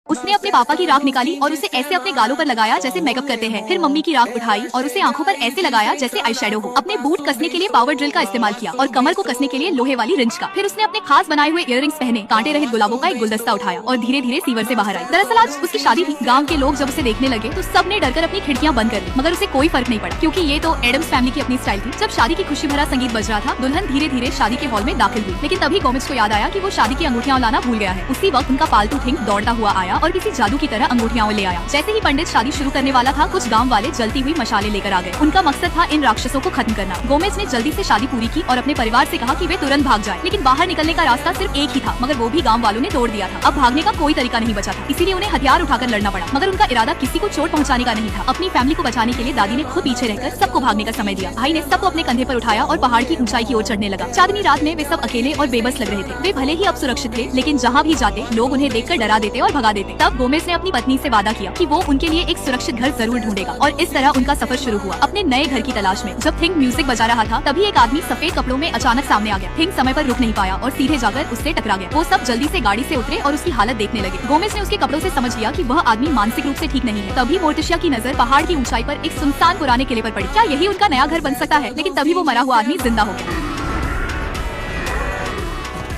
उसने अपने पापा की राख निकाली और उसे ऐसे अपने गालों पर लगाया जैसे मेकअप करते हैं। फिर मम्मी की राख उठाई और उसे आंखों पर ऐसे लगाया जैसे आई शेडो हो। अपने बूट कसने के लिए पावर ड्रिल का इस्तेमाल किया और कमर को कसने के लिए लोहे वाली रिंच का। फिर उसने अपने खास बनाए हुए इयररिंग्स पहने, कांटे रहित गुलाबों का एक गुलदस्ता उठाया और धीरे धीरे सीवर से बाहर आई। दरअसल आज उसकी शादी थी। गाँव के लोग जब उसे देखने लगे तो सब ने डरकर अपनी खिड़कियां बंद कर दी, मगर उसे कोई फर्क नहीं पड़ा क्योंकि ये तो एडम्स फैमिली की अपनी स्टाइल थी। जब शादी की खुशी भरा संगीत बज रहा था, दुल्हन धीरे धीरे शादी के हॉल में दाखिल हुई। लेकिन तभी गोमेज को याद आया कि वो शादी की अंगूठियां लाना भूल गया है। उसी वक्त उनका पालतू थिंक दौड़ता हुआ आया और किसी जादू की तरह अंगूठियां ले आया। जैसे ही पंडित शादी शुरू करने वाला था, कुछ गांव वाले जलती हुई मशाले लेकर आ गए। उनका मकसद था इन राक्षसों को खत्म करना। गोमेज ने जल्दी से शादी पूरी की और अपने परिवार से कहा कि वे तुरंत भाग जाएं। लेकिन बाहर निकलने का रास्ता सिर्फ एक ही था, मगर वो भी गांव वालों ने तोड़ दिया था। अब भागने का कोई तरीका नहीं बचा था, इसीलिए उन्हें हथियार उठाकर लड़ना पड़ा। मगर उनका इरादा किसी को चोट पहुंचाने का नहीं था। अपनी फैमिली को बचाने के लिए दादी ने खुद पीछे रहकर सबको भागने का समय दिया। भाई ने सबको अपने कंधे पर उठाया और पहाड़ की ऊंचाई की ओर चढ़ने लगा। चांदनी रात में वे सब अकेले और बेबस लग रहे थे। वे भले ही अब सुरक्षित थे, लेकिन जहाँ भी जाते लोग उन्हें देखकर डरा देते और भगा देते। तब गोमेज ने अपनी पत्नी से वादा किया कि वो उनके लिए एक सुरक्षित घर जरूर ढूंढेगा और इस तरह उनका सफर शुरू हुआ अपने नए घर की तलाश में। जब थिंक म्यूजिक बजा रहा था, तभी एक आदमी सफेद कपड़ों में अचानक सामने आ गया। थिंक समय पर रुक नहीं पाया और सीधे जाकर उससे टकरा गया। वो सब जल्दी से गाड़ी से उतरे और उसकी हालत देखने लगे। गोमेज ने उसके कपड़ों से समझ लिया कि वह आदमी मानसिक रूप से ठीक नहीं है। तभी मोर्टिशिया की नजर पहाड़ की ऊंचाई पर एक सुनसान पुराने किले पर पड़ी। क्या यही उनका नया घर बन सकता है? लेकिन तभी वो मरा हुआ आदमी जिंदा हो गया।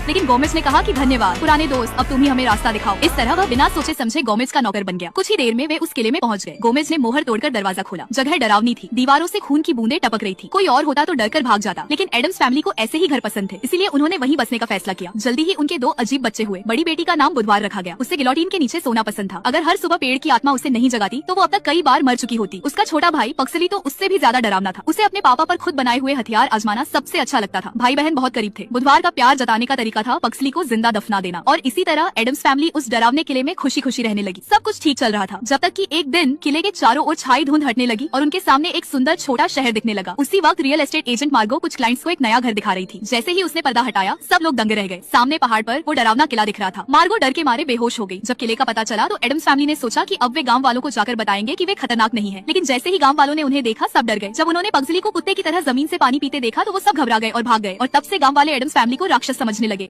लेकिन गोमेज ने कहा कि धन्यवाद पुराने दोस्त, अब तुम ही हमें रास्ता दिखाओ। इस तरह वह बिना सोचे समझे गोमेज का नौकर बन गया। कुछ ही देर में वे उस किले में पहुंच गए। गोमेज ने मोहर तोड़कर दरवाजा खोला। जगह डरावनी थी, दीवारों से खून की बूंदें टपक रही थी। कोई और होता तो डरकर भाग जाता, लेकिन एडम्स फैमिली को ऐसे ही घर पसंद थे, इसीलिए उन्होंने वहीं बसने का फैसला किया। जल्दी ही उनके दो अजीब बच्चे हुए। बड़ी बेटी का नाम बुधवार रखा गया। उसे गिलोटिन के नीचे सोना पसंद था। अगर हर सुबह पेड़ की आत्मा उसे नहीं जगाती तो वो अब तक कई बार मर चुकी होती। उसका छोटा भाई पक्सली तो उससे भी ज्यादा डरावना था। उसे अपने पापा पर खुद बनाए हुए हथियार आजमाना सबसे अच्छा लगता था। भाई बहन बहुत करीब थे। बुधवार का प्यार जताने का तरीका था पक्सली को जिंदा दफना देना। और इसी तरह एडम्स फैमिली उस डरावने किले में खुशी खुशी रहने लगी। सब कुछ ठीक चल रहा था, जब तक कि एक दिन किले के चारों ओर छाई धुंध हटने लगी और उनके सामने एक सुंदर छोटा शहर दिखने लगा। उसी वक्त रियल एस्टेट एजेंट मार्गो कुछ क्लाइंट्स को एक नया घर दिखा रही थी। जैसे ही उसने पर्दा हटाया, सब लोग दंगे रह गए। सामने पहाड़ पर वो डरावना किला दिख रहा था। मार्गो डर के मारे बेहोश हो गई। जब किले का पता चला तो एडम्स फैमिली ने सोचा कि अब वे गांव वालों को जाकर बताएंगे कि वे खतरनाक नहीं है। लेकिन जैसे ही गांव वालों ने उन्हें देखा, सब डर गए। जब उन्होंने पगजली को कुत्ते की तरह जमीन से पानी पीते देखा तो वो सब घबरा गए और भाग गए। और तब से गांव वाले एडम्स फैमिली को राक्षस समझने लगे।